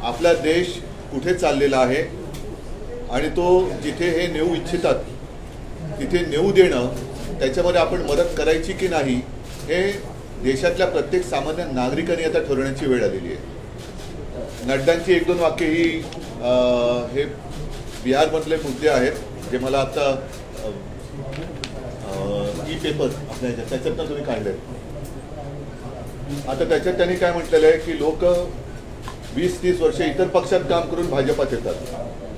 आपला देश कुठे चाललेला आहे आणि तो जिथे हे नेऊ इच्छितात तिथे नेऊ देणं, त्याच्यामध्ये आपण मदत करायची की नाही हे देशातल्या प्रत्येक सामान्य नागरिकांनी आता ठरवण्याची वेळ आलेली आहे. नड्डांची एक दोन वाक्य ही हे बिहारमधले मुद्दे आहेत जे मला आता ई पेपर आपल्या त्याच्यातनं तुम्ही काढले. आता त्याच्यात त्यांनी काय म्हटलेलं आहे की लोक 20-30 वर्ष इतर पक्षात काम करून भाजपात येतात,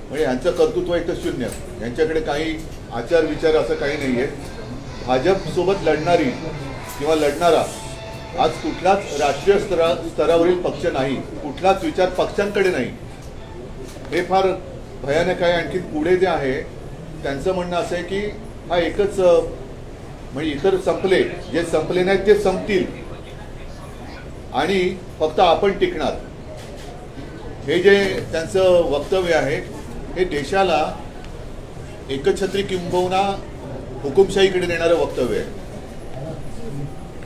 म्हणजे यांचं कर्तृत्व एक तर शून्य, यांच्याकडे काही आचार विचार असं काही नाही आहे. भाजपसोबत लढणारी किंवा लढणारा आज कुठलाच राष्ट्रीय स्तरावरील पक्ष नाही, कुठलाच विचार पक्षांकडे नाही. हे फार भयानक आहे. आणखी पुढे जे आहे त्यांचं म्हणणं असं आहे की हा एकच म्हणजे इतर संपले, जे संपले नाहीत ते संपतील आणि फक्त आपण टिकणार. हे जे त्यांचं वक्तव्य आहे हे देशाला एकछत्री किंबहुना हुकुमशाहीकडे नेणारं वक्तव्य आहे.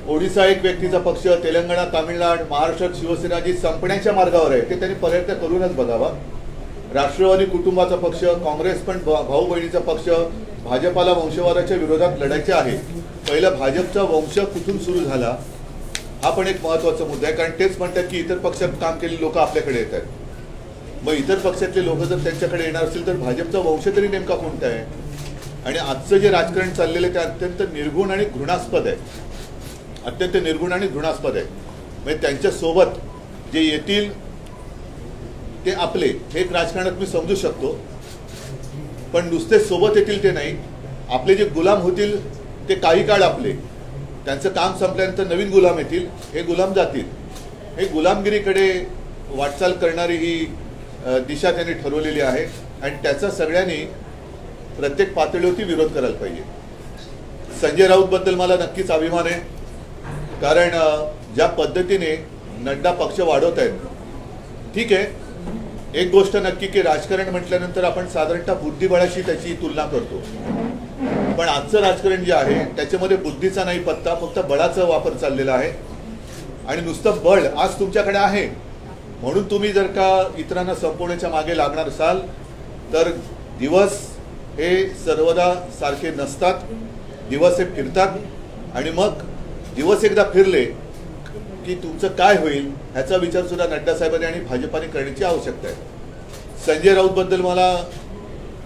ओडिसा एक व्यक्तीचा पक्ष, तेलंगणा, तामिळनाडू, महाराष्ट्रात शिवसेना जी संपण्याच्या मार्गावर आहे ते त्यांनी प्रयत्न करूनच बघावा. राष्ट्रवादी कुटुंबाचा पक्ष, काँग्रेस पण भाऊ बहिणीचा पक्ष, भाजपाला वंशवादाच्या विरोधात लढायचे आहे. पहिला भाजपचा वंश कुठून सुरू झाला हा पण एक महत्त्वाचा मुद्दा आहे, कारण तेच म्हणतात की इतर पक्षात काम केलेली लोक आपल्याकडे येत आहेत. मग इतर पक्षातले लोक जर त्यांच्याकडे येणार असतील तर भाजपचा वंश तरी नेमका कोणता आहे? आणि आजचं जे राजकारण चाललेलं आहे ते अत्यंत निर्गुण आणि घृणास्पद आहे, अत्यंत निर्गुण आणि घृणास्पद आहे. म्हणजे त्यांच्यासोबत जे येतील ते आपले हे एक राजकारणात मी समजू शकतो, पण नुसते सोबत येतील ते नाही. आपले जे गुलाम होतील ते काही काळ आपले, त्यांचं काम संपल्यानंतर नवीन गुलाम येतील, हे गुलाम जातील. हे गुलामगिरीकडे वाटचाल करणारी ही दिशा त्यांनी ठरवलेली आहे आणि त्याचा सगळ्यांनी प्रत्येक पातळीवरती विरोध करायला पाहिजे. संजय राऊतबद्दल मला नक्कीच अभिमान आहे, कारण ज्या पद्धतीने नड्डा पक्ष वाढवत आहेत, ठीक आहे, एक गोष्ट नक्की की राजकारण म्हटल्यानंतर आपण साधारणतः बुद्धिबळाशी त्याची तुलना करतो, पण आजचं राजकारण जे आहे त्याच्यामध्ये बुद्धीचा नाही पत्ता, फक्त बळाचा वापर चाललेला आहे. आणि नुसतं बळ आज तुमच्याकडे आहे म्हणून तुम्ही जर का इतरांना संपवण्याच्या मागे लागणार असाल तर दिवस हे सर्वदा सारखे नसतात. दिवस हे फिरतात आणि मग दिवस एकदा फिरले की तुमचं काय होईल ह्याचा विचार सुद्धा नड्डा साहेबांनी आणि भाजपाने करण्याची आवश्यकता आहे. संजय राऊतबद्दल मला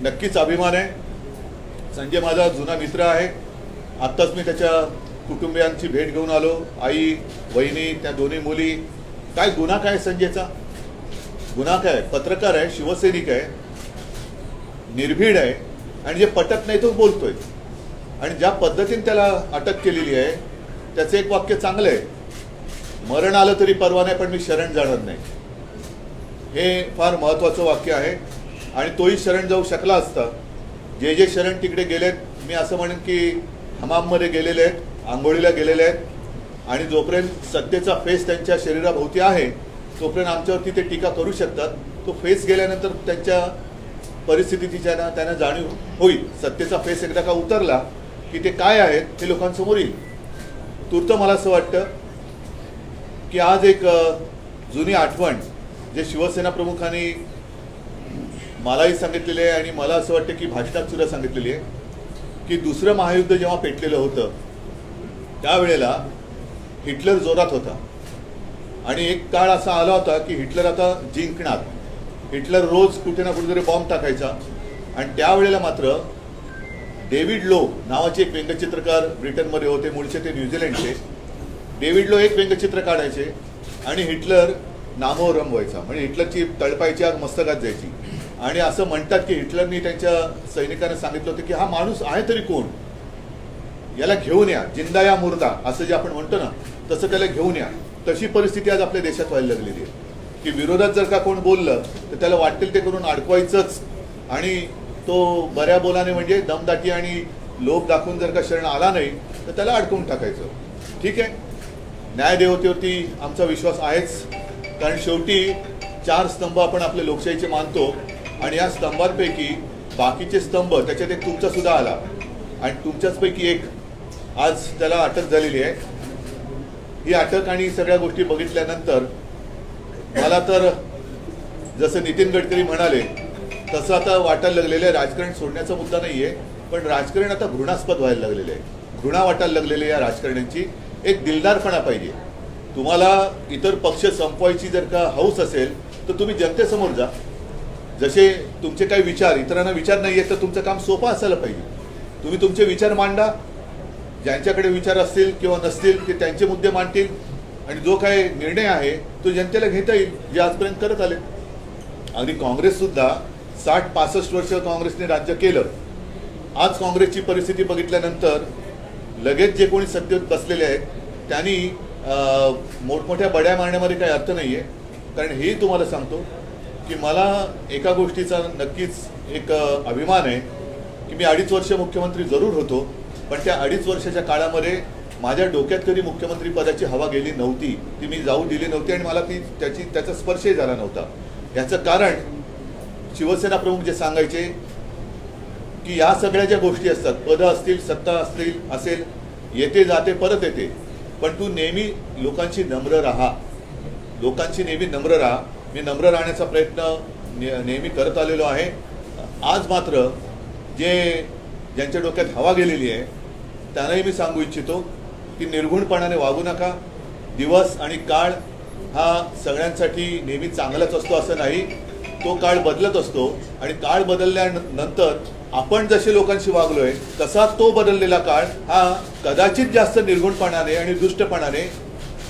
नक्कीच अभिमान आहे. संजय माझा जुना मित्र आहे. आत्ताच मी त्याच्या कुटुंबियांची भेट घेऊन आलो, आई, वहिनी, त्या दोन्ही मुली. काय गुन्हा काय संजयचा? गुन्हा काय? पत्रकार आहे, शिवसैनिक आहे, निर्भीड आहे आणि जे पटत नाही तो बोलतोय. आणि ज्या पद्धतीने त्याला अटक केलेली आहे त्याचं एक वाक्य चांगलं आहे, मरण आलं तरी परवा नाही पण मी शरण जाणार नाही. हे फार महत्त्वाचं वाक्य आहे आणि तोही शरण जाऊ शकला असता. जे जे शरण तिकडे गेलेत, मी असं म्हणेन की हमाममध्ये गेलेले आहेत, आंघोळीला गेलेले आहेत आणि जोपर्यंत सत्तेचा फेस त्यांच्या शरीराभोवती आहे तोपर्यंत आमच्यावरती ते टीका करू शकतात. तो फेस गेल्यानंतर त्यांच्या परिस्थितीची त्यांना जाणीव होईल. सत्तेचा फेस एकदा का उतरला की ते काय आहेत हे लोकांसमोर येईल. तूर्त मला असं वाटतं की आज एक जुनी आठवण जे शिवसेना प्रमुखांनी मलाही सांगितलेली आहे आणि मला असं वाटतं की भाषणात सुद्धा सांगितलेली आहे की दुसरं महायुद्ध जेव्हा पेटलेलं होतं त्यावेळेला हिटलर जोरात होता आणि एक काळ असा आला होता की हिटलर आता जिंकणार. हिटलर रोज कुठे ना कुठेतरी बॉम्ब टाकायचा आणि त्यावेळेला मात्र डेव्हिड लो नावाचे एक व्यंगचित्रकार ब्रिटनमध्ये होते, मूळचे ते न्यूझीलंडचे. डेव्हिड लो एक व्यंगचित्र काढायचे आणि हिटलर नामोहरम रमवायचा, म्हणजे हिटलरची तळपायची आग मस्तकात जायची. आणि असं म्हणतात की हिटलरनी त्यांच्या सैनिकांना सांगितलं होतं की हा माणूस आहे तरी कोण, याला घेऊन या, जिंदा या मुर्दा असं जे आपण म्हणतो ना तसं त्याला घेऊन या. तशी परिस्थिती आज आपल्या देशात व्हायला लागलेली आहे की विरोधात जर का कोण बोललं तर त्याला वाटेल ते करून अडकवायचंच आणि तो बऱ्या बोलाने म्हणजे दमदाटी आणि लोभ दाखवून जर का शरण आला नाही तर त्याला अडकवून टाकायचं. ठीक आहे, न्यायदेवतेवरती आमचा विश्वास आहेच, कारण शेवटी 4 स्तंभ आपण आपल्या लोकशाहीचे मानतो आणि या स्तंभांपैकी बाकीचे स्तंभ त्याच्यात एक तुमचा सुद्धा आला आणि तुमच्याचपैकी एक आज त्याला अटक झालेली आहे. ही अटक आणि सगळ्या गोष्टी बघितल्यानंतर मला तर जसं नितीन गडकरी म्हणाले तसं आता वाटायला लागलेलं आहे. राजकारण सोडण्याचा मुद्दा नाही आहे, पण राजकारण आता घृणास्पद व्हायला लागलेलं आहे. घृणा वाटायला लागलेली आहे या राजकारण्यांची. एक दिलदारपणा पाहिजे. तुम्हाला इतर पक्ष संपवायची जर का हौस असेल तर तुम्ही जनतेसमोर जा. जसे तुमचे काही विचार इतरांना विचार नाही आहेत तर तुमचं काम सोपं असायला पाहिजे. तुम्ही तुमचे विचार मांडा. ज्यांच्याकडे विचार असतील किंवा नसतील ते त्यांचे मुद्दे मांडतील आणि जो काही निर्णय आहे तो जनतेला घेता येईल, जे आजपर्यंत करत आले. अगदी काँग्रेससुद्धा 60-65 वर्ष काँग्रेसने राज्य केलं. आज काँग्रेसची परिस्थिती बघितल्यानंतर लगेच जे कोणी सत्तेत बसलेले आहेत त्यांनी मोठमोठ्या बड्या मारण्यामध्ये काही अर्थ नाही आहे. कारण हेही तुम्हाला सांगतो की मला एका गोष्टीचा नक्कीच एक अभिमान आहे की मी 2.5 वर्ष मुख्यमंत्री जरूर होतो, पण त्या 2.5 वर्षाच्या काळामध्ये माझ्या डोक्यात कधी मुख्यमंत्री पदाची हवा गेली नव्हती. ती मी जाऊ दिली नव्हती आणि मला त्याचा स्पर्शही झाला नव्हता. याचं कारण शिवसेना प्रमुख जे सांगायचे की या सगळ्या ज्या गोष्टी असतात, पदं असतील, सत्ता असेल, येते जाते परत येते, पण तू नेहमी लोकांशी नम्र राहा. लोकांशी नेहमी नम्र राहा. मी नम्र राहण्याचा प्रयत्न नेहमी करत आलेलो आहे. आज मात्र ज्यांच्या डोक्यात हवा गेलेली आहे त्यांनाही मी सांगू इच्छितो की निर्घुणपणाने वागू नका. दिवस आणि काळ हा सगळ्यांसाठी नेहमी चांगलाच असतो असं नाही. तो काळ बदलत असतो आणि काळ बदलल्यानंतर आपण जसे लोकांशी वागलोय तसा तो बदललेला काळ हा कदाचित जास्त निर्घुणपणाने आणि दुष्टपणाने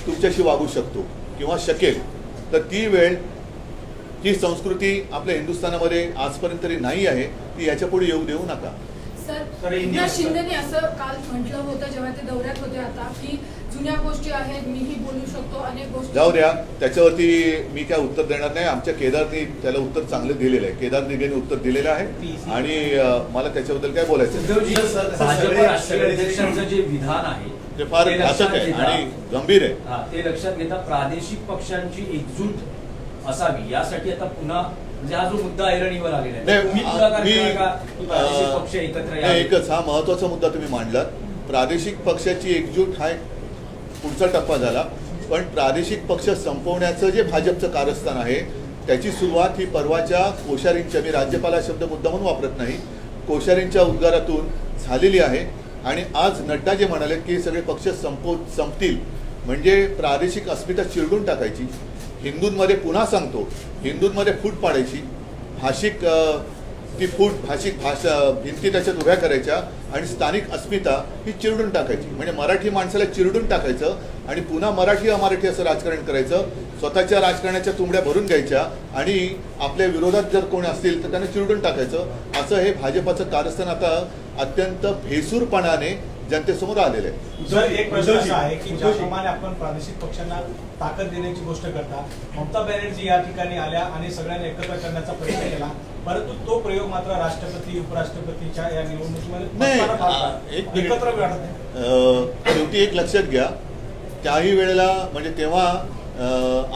तुमच्याशी वागू शकतो किंवा शकेल. तर ती वेळ, ती संस्कृती आपल्या हिंदुस्थानामध्ये आजपर्यंत तरी नाही आहे. ती याच्या पुढे येऊ देऊ नका. सर, एकनाथ शिंदेने असं काल म्हटलं होतं जेव्हा ते दौऱ्यात होते आता की जुन्या गोष्टी आहेत, मीही बोलू शकतो, अनेक गोष्टी. जाऊ द्या, त्याच्यावरती मी काय उत्तर देणार नाही. आमच्या केदारने त्याला उत्तर चांगलं दिलेलं आहे. केदार निगेने उत्तर दिलेलं आहे आणि मला त्याच्याबद्दल काय बोलायचं अध्यक्षांचं जे विधान आहे ते फार घातक आहे आणि गंभीर आहे. ते लक्षात घेता प्रादेशिक पक्षांची एकजूट असावी यासाठी आता पुन्हा म्हणजे हा जो मुद्दा ऐरणीवर आलेला आहे, एकच हा महत्वाचा मुद्दा तुम्ही मांडलात. प्रादेशिक पक्षाची एकजूट हा एक पुढचा टप्पा झाला, पण प्रादेशिक पक्ष संपवण्याचं जे भाजपचं कारस्थान आहे त्याची सुरुवात ही परवाच्या कोश्यारींच्या, मी राज्यपाल हा शब्द मुद्दा म्हणून वापरत नाही, कोश्यारींच्या उद्गारातून झालेली आहे. आणि आज नड्डा जे म्हणाले की सगळे पक्ष संपतील म्हणजे प्रादेशिक अस्मिता चिरडून टाकायची, हिंदूंमध्ये पुन्हा सांगतो हिंदूंमध्ये फूट पाडायची, भाषिक ती फूट भाषिक भाषा भिंती त्याच्यात उभ्या करायच्या आणि स्थानिक अस्मिता ही चिरडून टाकायची. म्हणजे मराठी माणसाला चिरडून टाकायचं आणि पुन्हा मराठी अमराठी असं राजकारण करायचं. स्वतःच्या राजकारणाच्या तुंबड्या भरून घ्यायच्या आणि आपल्या विरोधात जर कोणी असतील तर त्यांना चिरडून टाकायचं. असं हे भाजपाचं कारस्थान आता अत्यंत भेसूरपणाने जनतेसमोर आलेलं आहे. सर, एक प्रश्न असा आहे की ज्याप्रमाणे आपण प्रादेशिक पक्षांना ताकद देण्याची गोष्ट करता, ममता बॅनर्जी या ठिकाणी आल्या आणि सगळ्यांना एकत्र करण्याचा प्रयत्न केला, परंतु तो प्रयोग मात्र राष्ट्रपती उपराष्ट्रपतीच्या या निवडणुकीमध्ये एकत्र शेवटी एक लक्षात घ्या, त्याही वेळेला म्हणजे तेव्हा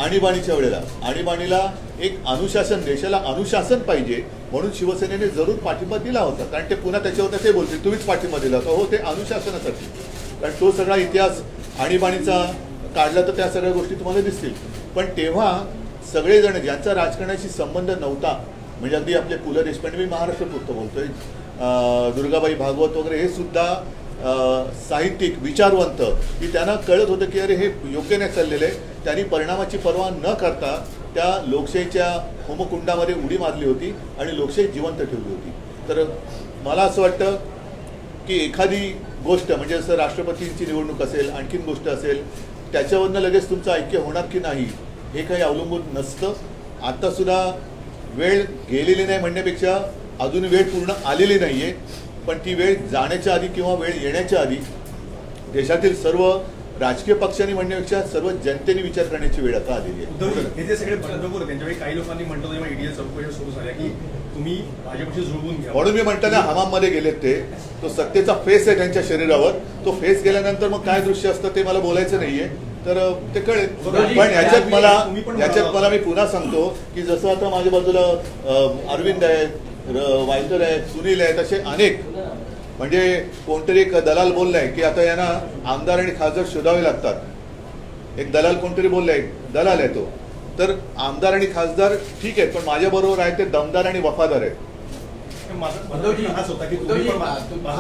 आणीबाणीच्या वेळेला आणीबाणीला एक अनुशासन, देशाला अनुशासन पाहिजे म्हणून शिवसेनेने जरूर पाठिंबा दिला होता. कारण ते पुन्हा त्याच्यावर ते बोलतील तुम्हीच पाठिंबा दिला होता. हो, ते अनुशासनासाठी. कारण तो सगळा इतिहास आणीबाणीचा काढला तर त्या सगळ्या गोष्टी तुम्हाला दिसतील. पण तेव्हा सगळेजण ज्यांचा राजकारणाशी संबंध नव्हता, म्हणजे अगदी आपले पु ल देशपांडे, मी महाराष्ट्रपुरतं बोलतोय, दुर्गाबाई भागवत वगैरे, हे सुद्धा साहित्यिक विचारवंत, की त्यांना कळत होतं की अरे हे योग्य नाही चाललेलं आहे. त्यांनी परिणामाची पर्वा न करता त्या लोकशाहीच्या होमकुंडामध्ये उडी मारली होती आणि लोकशाही जिवंत ठेवली होती. तर मला असं वाटतं की एखादी गोष्ट म्हणजे जसं राष्ट्रपतींची निवडणूक असेल, आणखीन गोष्ट असेल, त्याच्यावरनं लगेच तुमचं ऐक्य होणार की नाही हे काही अवलंबून नसतं. आत्तासुद्धा वेळ गेलेली नाही म्हणण्यापेक्षा अजून वेळ पूर्ण आलेली नाही आहे, पण ती वेळ जाण्याच्या आधी किंवा वेळ येण्याच्या आधी देशातील सर्व राजकीय पक्षांनी म्हणण्यापेक्षा सर्व जनतेने विचार करण्याची वेळ आता आलेली आहे. हे जे सगळे बंडखोर त्यांच्यावेळी काही लोकांनी म्हटलं होतं ईडीएल चौकशी सुरू झाल्या की तुम्ही भाजपशी जुळवून घ्या, म्हणून मी म्हणताना हमाममध्ये गेलेत ते. तो सत्तेचा फेस आहे त्यांच्या शरीरावर. तो फेस गेल्यानंतर मग काय दृश्य असतं ते मला बोलायचं नाहीये, तर ते कळेल. पण याच्यात मला मी पुन्हा सांगतो की जसं आता माझ्या बाजूला अरविंद आहेत, वायकर आहेत, सुनील आहेत, असे अनेक, म्हणजे कोणतरी एक दलाल बोललाय की आता यांना आमदार आणि खासदार शोधावे लागतात. एक दलाल कोणतरी बोललाय, दलाल आहे तो, तर आमदार आणि खासदार ठीक आहे, पण माझ्याबरोबर आहे ते दमदार आणि वफादार आहेत. माझा उद्धवजी, हाच होता की उद्धवजी, तुम्ही पण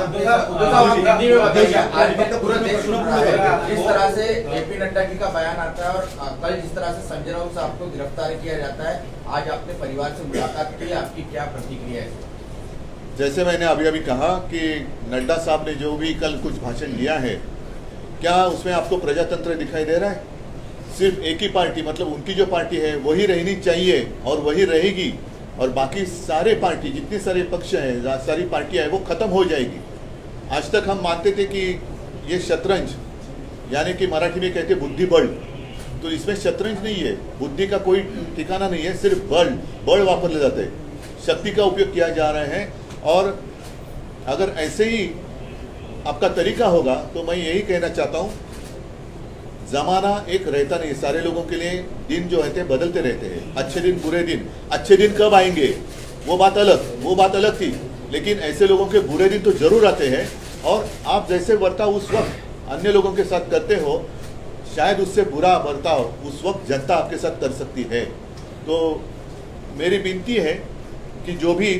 उद्धव साहब, हिंदी में बताइए, आज भी पूरा देश सुन रहा है जिस तरह से जेपी नड्डा जी का बयान आता है और कल जिस तरह से संजय राउत साहब को गिरफ्तार किया जाता है, आज आपने परिवार से मुलाकात की, आपकी क्या प्रतिक्रिया है? जैसे मैंने अभी कहा कि नड्डा साहब ने जो भी कल कुछ भाषण दिया है, क्या उसमें आपको प्रजातंत्र दिखाई दे रहा है? सिर्फ एक ही पार्टी, मतलब उनकी जो पार्टी है वही रहनी चाहिए और वही रहेगी, और बाकी सारे पार्टी जितने सारे पक्ष हैं, सारी पार्टियां हैं, वो खत्म हो जाएगी. आज तक हम मानते थे कि ये शतरंज, यानी कि मराठी में कहते बुद्धिबल, तो इसमें शतरंज नहीं है, बुद्धि का कोई ठिकाना नहीं है, सिर्फ बल वापरले जाते हैं, शक्ति का उपयोग किया जा रहा है. और अगर ऐसे ही आपका तरीका होगा तो मैं यही कहना चाहता हूँ, जमाना एक रहता नहीं, सारे लोगों के लिए दिन जो है बदलते रहते हैं. अच्छे दिन बुरे दिन, अच्छे दिन कब आएंगे वो बात अलग थी, लेकिन ऐसे लोगों के बुरे दिन तो जरूर आते हैं. और आप जैसे बर्ताव उस वक्त अन्य लोगों के साथ करते हो, शायद उससे बुरा बर्ताव उस वक्त जनता आपके साथ कर सकती है. तो मेरी विनती है कि जो भी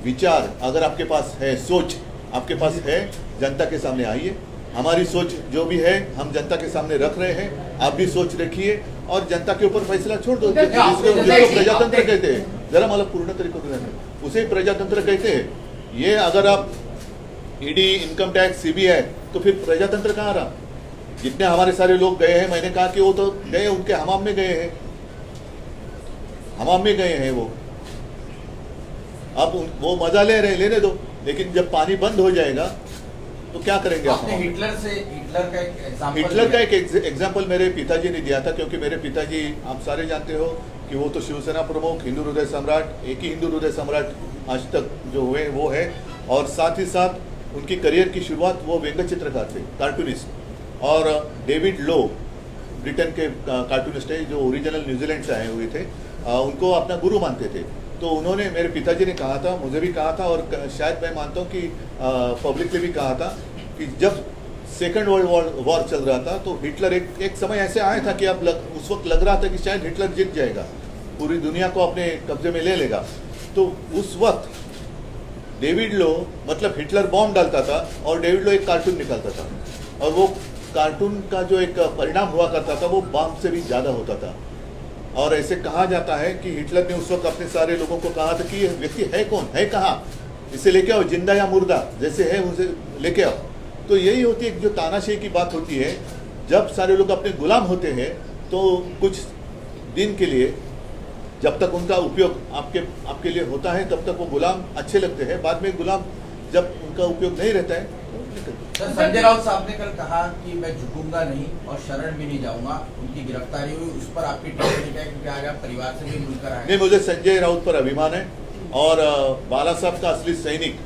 विचार अगर आपके पास है, सोच आपके पास है, जनता के सामने आइए. हमारी सोच जो भी है हम जनता के सामने रख रहे हैं, आप भी सोच रखिए और जनता के ऊपर फैसला छोड़ दो. जिसको प्रजातंत्र कहते हैं, जरा मला पूर्ण तरीके से उसे प्रजातंत्र कहते हैं. ये अगर आप ईडी, इनकम टैक्स, सीबीआई, तो फिर प्रजातंत्र कहाँ रहा? जितने हमारे सारे लोग गए हैं, मैंने कहा कि वो तो गए, उनके हमाम में गए हैं, हमाम में गए हैं वो. अब वो मजा ले रहे, लेने दो, लेकिन जब पानी बंद हो जाएगा तो क्या करेंगे आप? आपने हिटलर का एक एग्जाम्पल मेरे पिताजी ने दिया था, क्योंकि मेरे पिताजी आप सारे जानते हो कि वो तो शिवसेना प्रमुख, हिंदू हृदय सम्राट, एक ही हिंदू हृदय सम्राट आज तक जो हुए वो है. और साथ ही साथ उनकी करियर की शुरुआत वो व्यंग्य चित्रकार थे, कार्टूनिस्ट. और डेविड लो ब्रिटेन के कार्टूनिस्ट है जो ओरिजिनल न्यूजीलैंड से आए हुए थे, उनको अपना गुरु मानते थे. तो उन्होंने, मेरे पिताजी ने कहा था, मुझे भी कहा था, और शायद मैं मानता हूँ कि पब्लिकली भी कहा था कि जब सेकेंड वर्ल्ड वॉर चल रहा था तो हिटलर एक समय ऐसे आया था कि अब उस वक्त लग रहा था कि शायद हिटलर जीत जाएगा, पूरी दुनिया को अपने कब्जे में ले लेगा. तो उस वक्त डेविड लो, मतलब हिटलर बॉम्ब डालता था और डेविड लो एक कार्टून निकालता था, और वो कार्टून का जो एक परिणाम हुआ करता था वो बॉम्ब से भी ज़्यादा होता था. और ऐसे कहा जाता है कि हिटलर ने उस वक्त अपने सारे लोगों को कहा था कि ये व्यक्ति है कौन, है कहाँ, इसे लेके आओ, जिंदा या मुर्दा जैसे है उसे लेके आओ. तो यही होती है जो तानाशाही की बात होती है. जब सारे लोग अपने गुलाम होते हैं तो कुछ दिन के लिए, जब तक उनका उपयोग आपके लिए होता है, तब तक वो गुलाम अच्छे लगते हैं. बाद में गुलाम जब उनका उपयोग नहीं रहता है. सर, संजय राउत साहब ने कल कहा कि मैं झुकूंगा नहीं और शरण भी नहीं जाऊंगा. उनकी गिरफ्तारी हुई, उस पर आपकी टिप्पणी क्या है? क्योंकि आज आप परिवार से भी मिलकर आए. नहीं, मुझे संजय राउत पर अभिमान है. और बाला साहब का असली सैनिक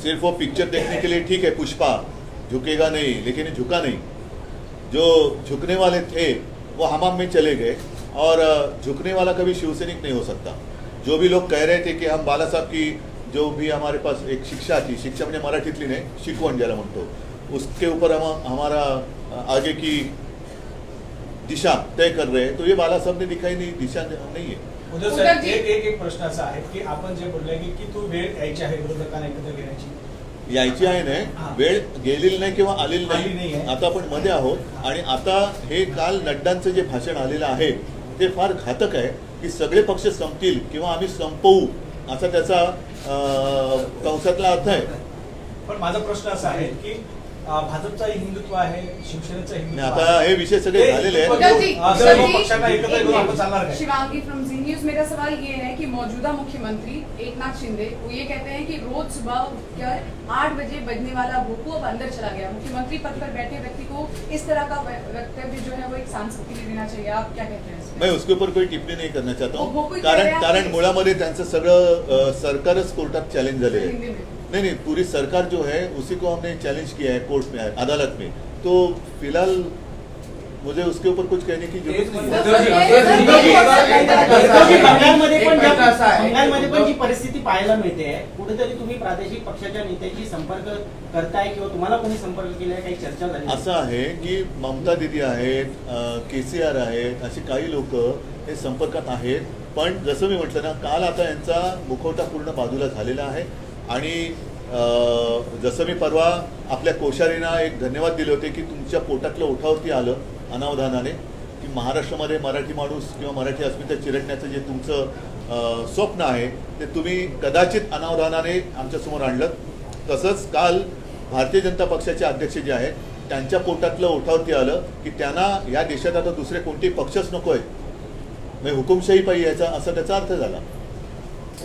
सिर्फ वो पिक्चर देखने के लिए, ठीक है पुष्पा झुकेगा नहीं, लेकिन ये झुका नहीं. जो झुकने वाले थे वो हमाम में चले गए, और झुकने वाला कभी शिवसैनिक नहीं हो सकता. जो भी लोग कह रहे थे कि हम बाला साहब की जो भी हमारे पास एक शिक्षा थी, शिक्षा म्हणजे मराठीतली नाही, शिकवण ज्याला म्हणतो, उसके ऊपर हम हमारा आगे की दिशा तय कर रहे हैं, तो ये बाला साहब ने दिखाई नहीं, दिशा नहीं है. उद्धव साहेब, एक प्रश्न असा आहे की आपण जे बोलले की तू वेळ यायची आहे विरोधकांना एकत्र घेण्याची, यायची आहे नाही, वेळ गेलेली नाही किंवा आलेली आली नाही. नाहीये. आता आपण मध्ये आहोत, आणि आता हे काल नड्डांचं जे भाषण आलेलं आहे ते फार घातक आहे की सगळे पक्ष संपतील किंवा आम्ही संपवू, असा त्याचा कंसातला अर्थ आहे. पण माझा प्रश्न असा आहे की भाजपचा हिंदुत्व आहे, शिवसेनेचा आणि हिंदुत्व आता हे विषय सगळे झालेले आहेत. सर्व पक्षांना एकत्र घेऊन आपण चालणार काय? शिवांगी फ्रॉम जी न्यूज, मेरा सवाल ये है कि मौजूदा मुख्यमंत्री एकनाथ शिंदे वो ये कहते हैं कि रोज सुबह उठकर 8 बजे बजने वाला भोपू अब अंदर चला गया. मुख्यमंत्री पद पर बैठे व्यक्ति को इस तरह का वक्तव्य जो है वो एक सांसद के लिए देना चाहिए. आप क्या कहते हैं इसमें? मैं उसके ऊपर कोई टिप्पणी नहीं करना चाहता वो हूँ, कोई कह रहा है कारण कि- मुळामध्ये त्यांचं सगळं सरकारच कोर्टात चॅलेंज झाले आहे. हिंदी में. नहीं, पूरी सरकार जो है उसी को हमने चैलेंज किया है कोर्ट में, अदालत में. तो फिलहाल मुझे उसके ऊपर कुछ कहने की जरूरत नहीं है. उद्धव जी, बंगालमध्ये एक पण प्रश्न असा आहे, बंगालमध्ये पण जी परिस्थिती पाहायला मिळते कुठेतरी तुम्ही प्रादेशिक पक्षाच्या नेत्याशी संपर्क करताय किंवा तुम्हाला कोणी संपर्क केलाय, काही चर्चा झाली? असं आहे की ममता दिदी आहेत, KCR आहेत, अशी काही लोक हे संपर्कात आहेत. पण जसं मी म्हटलं ना, काल आता यांचा मुखवटा पूर्ण बाजूला झालेला आहे. आणि जसं मी परवा आपल्या कोश्यारींना एक धन्यवाद दिले होते की तुमच्या पोटातलं ओठावरती आलं अनावधानाने, की महाराष्ट्रामध्ये मराठी माणूस किंवा मराठी अस्मिता चिरडण्याचं जे तुमचं स्वप्न आहे ते तुम्ही कदाचित अनावधानाने आमच्यासमोर आणलं. तसंच काल भारतीय जनता पक्षाचे अध्यक्ष जे आहेत त्यांच्या पोटातलं ओठावरती आलं की त्यांना या देशात आता दुसरे कोणतेही पक्षच नको आहे, म्हणजे हुकुमशाही पाहिजे याचा, असा त्याचा अर्थ झाला.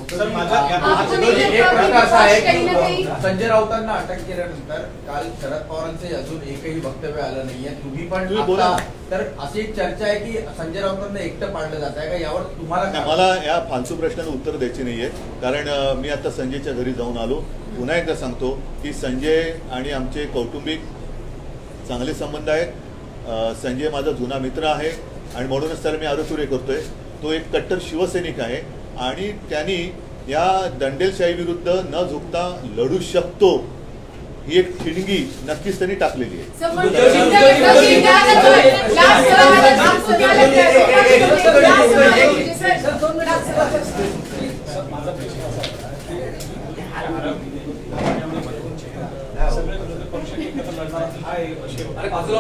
सर, माझा आपको एक नहीं लगता प्रश्न कि असा आहे कहीं ना की कहीं संजय राऊतांना अटक केल्यानंतर काल शरद पवारांचे अजून एकही वक्तव्य आलं नाहीये. तुम्ही पण तुम्ही बोला. आता तर अशी एक चर्चा आहे की संजय राऊतांना एकटं पाडलं जात आहे का, यावर तुम्हाला काय? मला या फालतू प्रश्नाला उत्तर द्यायची नाहीये, कारण मी आता संजयच्या घरी जाऊन आलो. पुन्हा एकदा सांगतो की संजय आणि आमचे कौटुंबिक चांगले संबंध आहेत. संजय माझा जुना मित्र आहे आणि म्हणूनच त्याला मी आरोग्य करतोय. तो एक कट्टर शिवसैनिक आहे आणि त्यांनी या दंडेलशाही विरुद्ध न झुकता लढू शकतो ही एक ठिणगी नक्कीच त्यांनी टाकलेली आहे. माझा प्रश्न असा आहे, सगळे विरोधी पक्ष एकत्र लढणार हा एक शेवट. अरे बाजूला